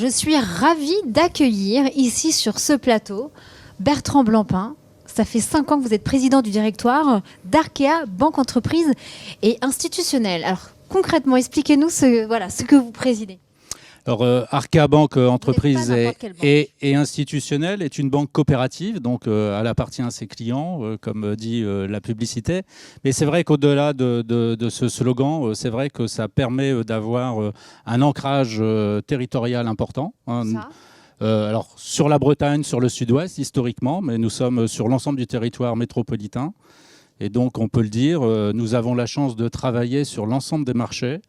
Je suis ravie d'accueillir ici sur ce plateau Bertrand Blancpain. Ça fait 5 ans que vous êtes président du directoire d'Arkea Banque Entreprise et Institutionnelle. Alors concrètement, expliquez-nous ce que vous présidez. Alors, Arkea Banque Entreprise et Institutionnelle est une banque coopérative, donc elle appartient à ses clients, comme dit la publicité. Mais c'est vrai qu'au-delà de ce slogan, c'est vrai que ça permet d'avoir un ancrage territorial important. Alors, sur la Bretagne, sur le sud-ouest, historiquement, mais nous sommes sur l'ensemble du territoire métropolitain. Et donc, on peut le dire, nous avons la chance de travailler sur l'ensemble des marchés.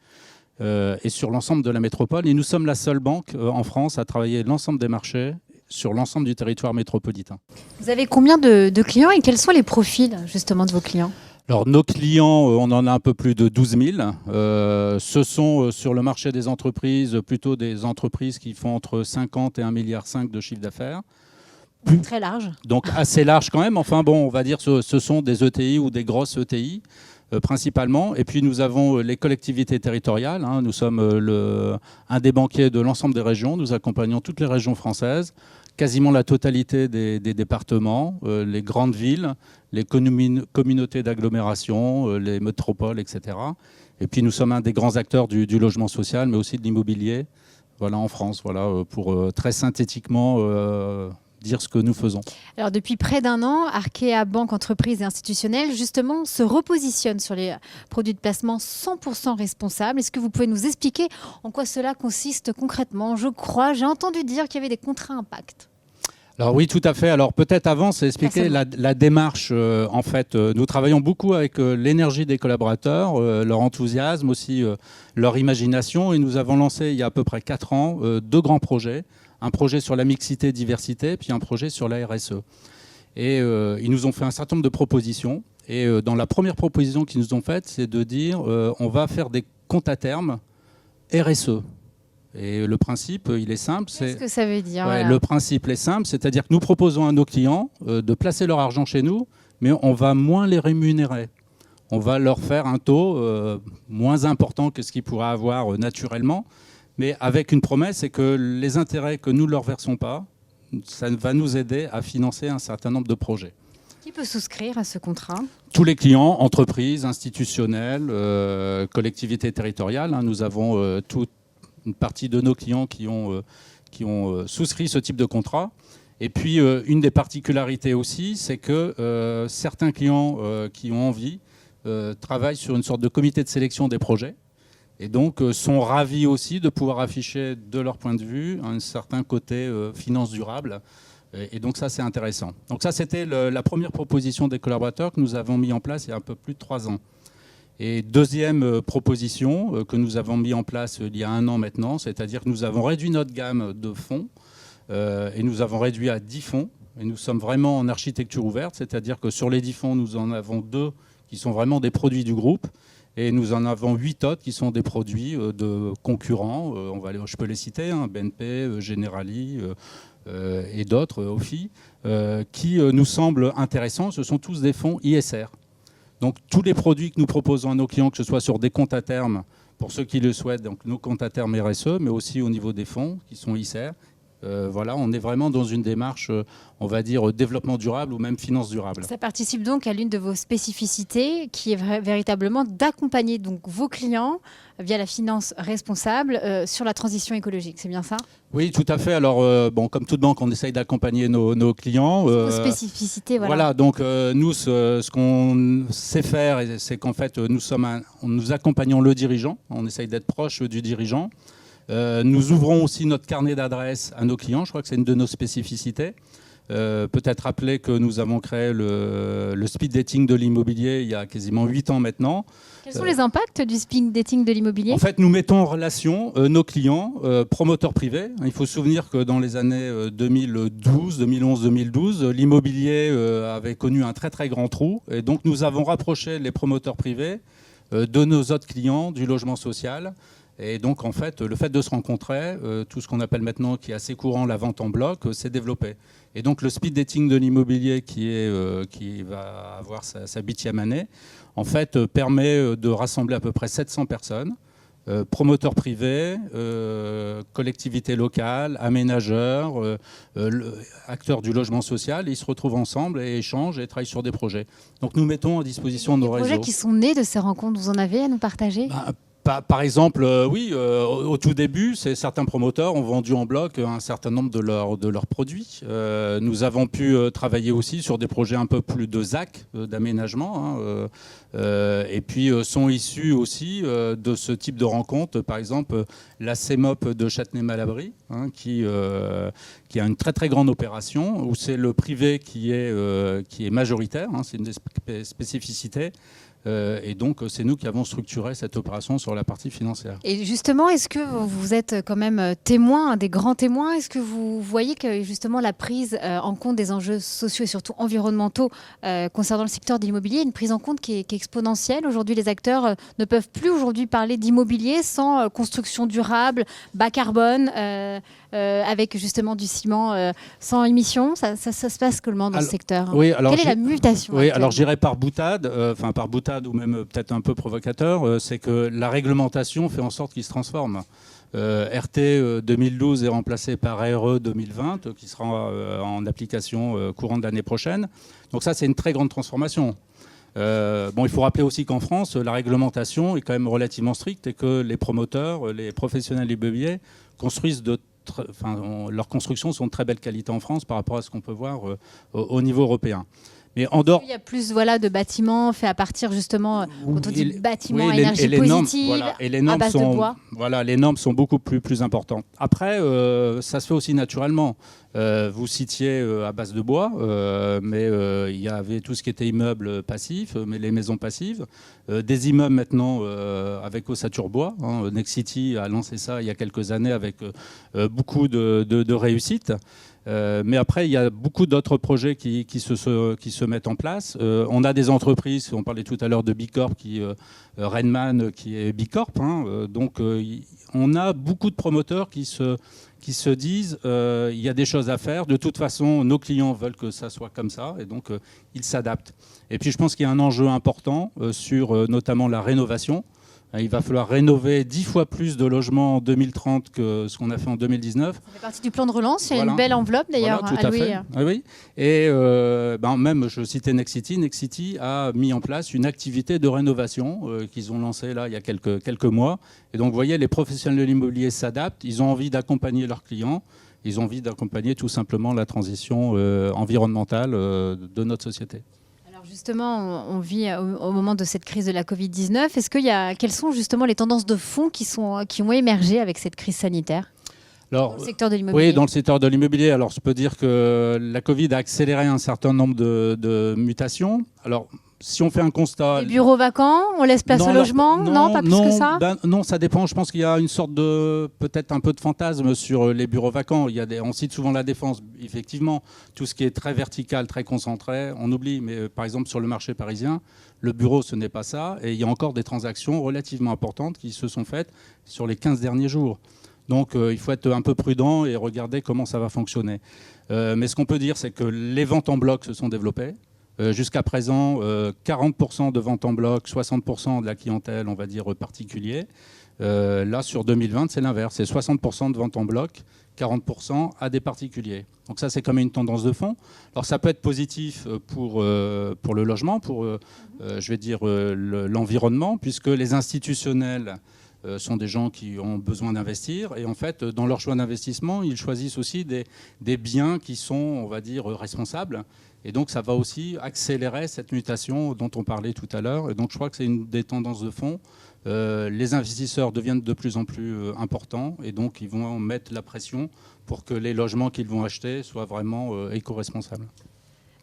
Et sur l'ensemble de la métropole. Et nous sommes la seule banque en France à travailler l'ensemble des marchés sur l'ensemble du territoire métropolitain. Vous avez combien de clients et quels sont les profils justement de vos clients ? Alors nos clients, on en a un peu plus de 12 000. Ce sont sur le marché des entreprises, plutôt des entreprises qui font entre 50 et 1,5 milliard de chiffre d'affaires. Très large. Donc assez large quand même. Enfin bon, on va dire que ce sont des ETI ou des grosses ETI. Principalement. Et puis nous avons les collectivités territoriales. Nous sommes un des banquiers de l'ensemble des régions. Nous accompagnons toutes les régions françaises, quasiment la totalité des départements, les grandes villes, les communautés d'agglomération, les métropoles, etc. Et puis nous sommes un des grands acteurs du logement social, mais aussi de l'immobilier, voilà, en France. Voilà, pour très synthétiquement dire ce que nous faisons. Alors depuis près d'1 an, Arkea Banque Entreprise et Institutionnelle justement se repositionne sur les produits de placement 100% responsables. Est-ce que vous pouvez nous expliquer en quoi cela consiste concrètement ? J'ai entendu dire qu'il y avait des contrats impact. Alors oui, tout à fait. Alors peut-être avant, c'est expliquer la démarche. En fait, nous travaillons beaucoup avec l'énergie des collaborateurs, leur enthousiasme aussi, leur imagination. Et nous avons lancé il y a à peu près 4 ans 2 grands projets. Un projet sur la mixité, diversité, puis un projet sur la RSE. Et ils nous ont fait un certain nombre de propositions. Et dans la première proposition qu'ils nous ont faite, c'est de dire on va faire des comptes à terme RSE. Et le principe, il est simple. Qu'est-ce que ça veut dire ? Le principe est simple, c'est-à-dire que nous proposons à nos clients de placer leur argent chez nous, mais on va moins les rémunérer. On va leur faire un taux moins important que ce qu'ils pourraient avoir naturellement, mais avec une promesse, c'est que les intérêts que nous ne leur versons pas, ça va nous aider à financer un certain nombre de projets. Qui peut souscrire à ce contrat ? Tous les clients, entreprises, institutionnelles, collectivités territoriales. Nous avons toute une partie de nos clients qui ont souscrit ce type de contrat. Et puis, une des particularités aussi, c'est que certains clients qui ont envie travaillent sur une sorte de comité de sélection des projets. Et donc sont ravis aussi de pouvoir afficher de leur point de vue un certain côté finance durable. Et donc ça, c'est intéressant. Donc ça, c'était la première proposition des collaborateurs que nous avons mis en place il y a un peu plus de 3 ans. Et deuxième proposition que nous avons mis en place il y a 1 an maintenant, c'est-à-dire que nous avons réduit notre gamme de fonds et nous avons réduit à 10 fonds. Et nous sommes vraiment en architecture ouverte, c'est-à-dire que sur les 10 fonds, nous en avons 2 qui sont vraiment des produits du groupe. Et nous en avons 8 autres qui sont des produits de concurrents. Je peux les citer, BNP, Generali et d'autres, OFI, qui nous semblent intéressants. Ce sont tous des fonds ISR. Donc tous les produits que nous proposons à nos clients, que ce soit sur des comptes à terme, pour ceux qui le souhaitent, donc nos comptes à terme RSE, mais aussi au niveau des fonds qui sont ISR, voilà, on est vraiment dans une démarche, on va dire, développement durable ou même finance durable. Ça participe donc à l'une de vos spécificités qui est véritablement d'accompagner donc vos clients via la finance responsable sur la transition écologique, c'est bien ça ? Oui, tout à fait. Alors, comme toute banque, on essaye d'accompagner nos clients. Vos spécificités, voilà. Voilà, donc nous, ce qu'on sait faire, c'est qu'en fait, nous accompagnons le dirigeant, on essaye d'être proche du dirigeant. Nous ouvrons aussi notre carnet d'adresses à nos clients. Je crois que c'est une de nos spécificités. Peut-être rappeler que nous avons créé le speed dating de l'immobilier il y a quasiment 8 ans maintenant. Quels sont les impacts du speed dating de l'immobilier ? En fait, nous mettons en relation nos clients, promoteurs privés. Il faut se souvenir que dans les années 2012, 2011, 2012, l'immobilier avait connu un très très grand trou. Et donc nous avons rapproché les promoteurs privés de nos autres clients du logement social. Et donc, en fait, le fait de se rencontrer, tout ce qu'on appelle maintenant, qui est assez courant, la vente en bloc, s'est développé. Et donc, le speed dating de l'immobilier, qui va avoir sa 8e année, en fait, permet de rassembler à peu près 700 personnes promoteurs privés, collectivités locales, aménageurs, acteurs du logement social. Ils se retrouvent ensemble et échangent et travaillent sur des projets. Donc nous mettons à disposition nos réseaux. Des projets qui sont nés de ces rencontres, vous en avez à nous partager? Par exemple, oui, au tout début, certains promoteurs ont vendu en bloc un certain nombre de leurs produits. Nous avons pu travailler aussi sur des projets un peu plus de ZAC, d'aménagement, et puis sont issus aussi de ce type de rencontres. Par exemple, la CEMOP de Châtenay-Malabry, qui a une très très grande opération, où c'est le privé qui est majoritaire, c'est une des spécificités. Et donc, c'est nous qui avons structuré cette opération sur la partie financière. Et justement, est-ce que vous êtes quand même témoin, des grands témoins? Est-ce que vous voyez que justement la prise en compte des enjeux sociaux et surtout environnementaux concernant le secteur de l'immobilier, une prise en compte qui est exponentielle? Aujourd'hui, les acteurs ne peuvent plus aujourd'hui parler d'immobilier sans construction durable, bas carbone, avec justement du ciment sans émissions. Ça se passe comment dans ce secteur? Oui, alors quelle est la mutation? Oui, alors j'irai par boutade, ou même peut-être un peu provocateur, c'est que la réglementation fait en sorte qu'il se transforme. RT 2012 est remplacé par RE 2020, qui sera en application courant de l'année prochaine. Donc ça, c'est une très grande transformation. Il faut rappeler aussi qu'en France, la réglementation est quand même relativement stricte et que les promoteurs, les professionnels immobiliers construisent leurs constructions sont de très belle qualité en France par rapport à ce qu'on peut voir au niveau européen. Mais en dehors... Il y a plus de bâtiments faits à partir justement, quand on dit bâtiments à et énergie positive, et les normes à base de bois. Voilà, les normes sont beaucoup plus importantes. Après, ça se fait aussi naturellement. Vous citiez à base de bois, mais il y avait tout ce qui était immeubles passifs, mais les maisons passives. Des immeubles maintenant avec ossature bois. Nexity a lancé ça il y a quelques années avec beaucoup de réussite. Mais après, il y a beaucoup d'autres projets qui se mettent en place. On a des entreprises, on parlait tout à l'heure de Bicorp, Renman, qui est Bicorp. Donc, on a beaucoup de promoteurs qui se disent il y a des choses à faire. De toute façon, nos clients veulent que ça soit comme ça, et donc ils s'adaptent. Et puis, je pense qu'il y a un enjeu important sur notamment la rénovation. Il va falloir rénover 10 fois plus de logements en 2030 que ce qu'on a fait en 2019. Ça fait partie du plan de relance. Il y a une belle enveloppe d'ailleurs allouée. Oui. Et même, je citais Nexity. Nexity a mis en place une activité de rénovation qu'ils ont lancée là il y a quelques mois. Et donc, vous voyez, les professionnels de l'immobilier s'adaptent. Ils ont envie d'accompagner leurs clients. Ils ont envie d'accompagner tout simplement la transition environnementale de notre société. Justement, on vit au moment de cette crise de la Covid-19. Quelles sont justement les tendances de fond qui ont émergé avec cette crise sanitaire dans le secteur de l'immobilier? Oui, dans le secteur de l'immobilier. Alors, je peux dire que la Covid a accéléré un certain nombre de mutations. Alors, si on fait un constat... Les bureaux vacants, on laisse place au logement? Non, pas plus que ça? Non, ça dépend. Je pense qu'il y a une sorte peut-être un peu de fantasme sur les bureaux vacants. On cite souvent la défense. Effectivement, tout ce qui est très vertical, très concentré, on oublie. Mais par exemple, sur le marché parisien, le bureau, ce n'est pas ça. Et il y a encore des transactions relativement importantes qui se sont faites sur les 15 derniers jours. Donc, il faut être un peu prudent et regarder comment ça va fonctionner. Mais ce qu'on peut dire, c'est que les ventes en bloc se sont développées. Jusqu'à présent, 40% de ventes en bloc, 60% de la clientèle, on va dire, particulier. Là, sur 2020, c'est l'inverse. C'est 60% de ventes en bloc, 40% à des particuliers. Donc ça, c'est quand même une tendance de fond. Alors ça peut être positif pour le logement, pour, l'environnement, puisque les institutionnels sont des gens qui ont besoin d'investir. Et en fait, dans leur choix d'investissement, ils choisissent aussi des biens qui sont, on va dire, responsables. Et donc, ça va aussi accélérer cette mutation dont on parlait tout à l'heure. Et donc, je crois que c'est une des tendances de fond. Les investisseurs deviennent de plus en plus importants. Et donc, ils vont mettre la pression pour que les logements qu'ils vont acheter soient vraiment éco-responsables.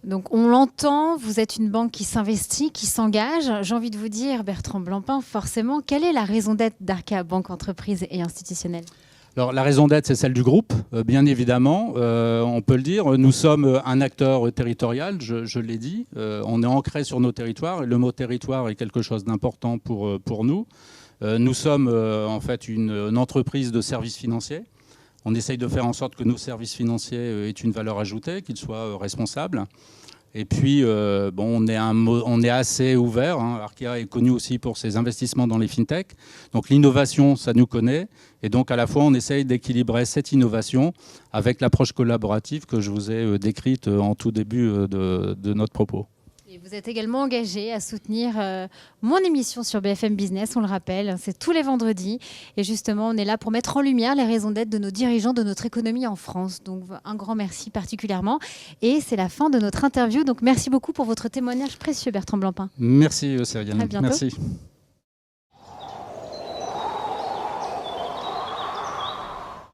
Donc, on l'entend, vous êtes une banque qui s'investit, qui s'engage. J'ai envie de vous dire, Bertrand Blancpain, forcément, quelle est la raison d'être d'Arkéa Banque Entreprise et Institutionnelle ? Alors, la raison d'être, c'est celle du groupe, bien évidemment. On peut le dire, nous sommes un acteur territorial, je l'ai dit. On est ancré sur nos territoires et le mot territoire est quelque chose d'important pour nous. Nous sommes en fait une entreprise de services financiers. On essaye de faire en sorte que nos services financiers aient une valeur ajoutée, qu'ils soient responsables. Et puis, on est assez ouvert. Arkea est connu aussi pour ses investissements dans les fintech. Donc l'innovation, ça nous connaît. Et donc à la fois, on essaye d'équilibrer cette innovation avec l'approche collaborative que je vous ai décrite en tout début de notre propos. Et vous êtes également engagé à soutenir mon émission sur BFM Business, on le rappelle, c'est tous les vendredis. Et justement, on est là pour mettre en lumière les raisons d'être de nos dirigeants, de notre économie en France. Donc un grand merci particulièrement. Et c'est la fin de notre interview. Donc merci beaucoup pour votre témoignage précieux, Bertrand Blancpain. Merci, Cyril. À bientôt. Merci.